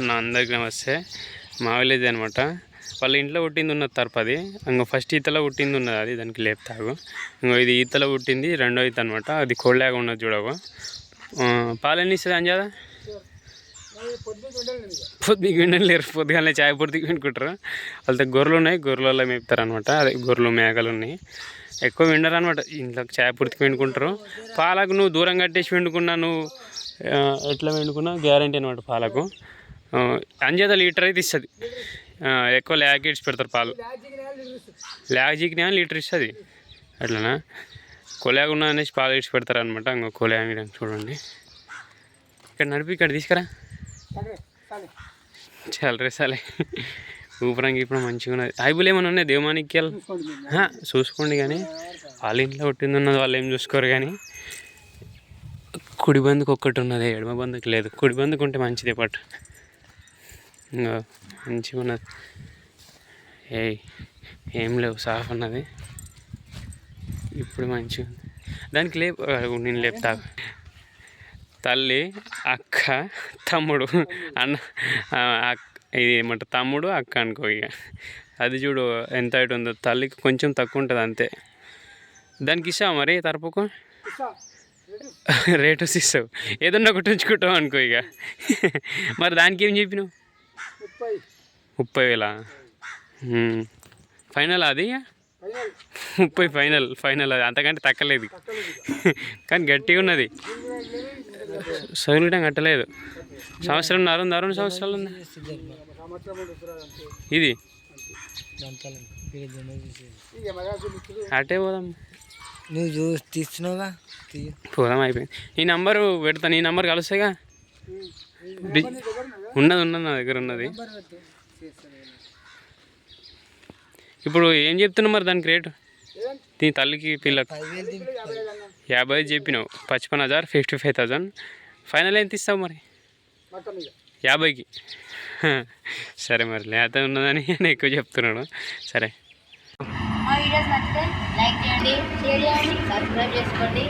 నా అందరికి నమస్తే. మా విలేజ్ అనమాట. వాళ్ళ ఇంట్లో పుట్టింది ఉన్నది తరపది. ఇంకో ఫస్ట్ ఈతలో పుట్టింది ఉన్నది, అది దానికి లేపుతాగు. ఇంకో ఇది ఈతలో పుట్టింది, రెండో ఈత అనమాట. అది కోళ్ళగా ఉన్నది చూడవు. పాలు ఎన్ని ఇస్తుంది అంజాదా? పొద్దుకి విండలు లేరు, పొద్దుగానే చాయ్ పొద్దుకి వినుకుంటారు. వాళ్ళతో గొర్రెలు ఉన్నాయి, గొర్రెలలో మేపుతారు అనమాట. అదే గొర్రెలు మేకలు ఉన్నాయి, ఎక్కువ విండరు అనమాట. ఇంట్లో చాయ్ పొద్దుకి వినుకుంటారు. పాలకు నువ్వు దూరం కట్టేసి వండుకున్నా, నువ్వు ఎట్లా వండుకున్నా గ్యారంటీ అనమాట. పాలకు అంజాద లీటర్ అయితే ఇస్తుంది. ఎక్కువ ల్యాక్ ఇడ్చి పెడతారు పాలు. ల్యాక్ జీకినా లీటర్ ఇస్తుంది అట్లనా. కొలేగున్నా అనేసి పాలు ఇడ్చి పెడతారు అనమాట. ఇంకో కొలేగా చూడండి, ఇక్కడ నడిపి ఇక్కడ తీసుకురా. చాలా రేసాలే ఊపరంగి ఇప్పుడు మంచిగా ఉన్నది. ఐబులు ఏమైనా ఉన్నాయి దేవమానిక్యాలు చూసుకోండి. కానీ వాళ్ళ ఇంట్లో పుట్టింది ఉన్నది, వాళ్ళు ఏం చూసుకోరు. కానీ కుడి బందుకు ఒక్కటి ఉన్నది, ఎడమ బందుకు లేదు. కుడి బందుకు ఉంటే మంచిదే పట్టు. ఇంకా మంచిగా ఉన్నది. ఏం లేవు, సాఫ్ ఉన్నది. ఇప్పుడు మంచిగా ఉంది. దానికి నేను లేపుతా. తల్లి, అక్క, తమ్ముడు, అన్న, ఇది ఏమంటారు తమ్ముడు అక్క అనుకో. ఇక అది చూడు ఎంత హైట్ ఉందో. తల్లికి కొంచెం తక్కువ ఉంటుంది అంతే. దానికి ఇస్తావు మరి తరపుకు రేటు ఇస్తావు, ఏదన్నా ఒకటి ఉంచుకుంటావు అనుకో. ఇక మరి దానికి ఏం చెప్పినావు? 30,000 ఫైనల్. అది 30 ఫైనల్. అది అంతకంటే తక్కలేదు. కానీ గట్టిగా ఉన్నది, సగులటం కట్టలేదు. సంవత్సరంన్నర ఉంది, 2 సంవత్సరాలు ఉంది ఇది. అటే పోదాం, నువ్వు చూసి తీస్తున్నావుగా, పోదాం. అయిపోయింది. ఈ నెంబరు పెడతాను, ఈ నెంబర్ కలుస్తాయిగా. ఉన్నది నా దగ్గర ఉన్నది. ఇప్పుడు ఏం చెప్తున్నావు మరి దానికి రేటు? నీ తల్లికి పిల్లకు 50 చెప్పినావు. 55,000, 55,000. ఫైనల్ ఎంత ఇస్తావు మరి? 50కి. సరే మరి లేత ఉన్నదని నేను ఎక్కువ చెప్తున్నాను. సరే, మా వీడియోస్ నచ్చితే లైక్ చేయండి, షేర్ చేయండి, సబ్స్క్రైబ్ చేసుకోండి.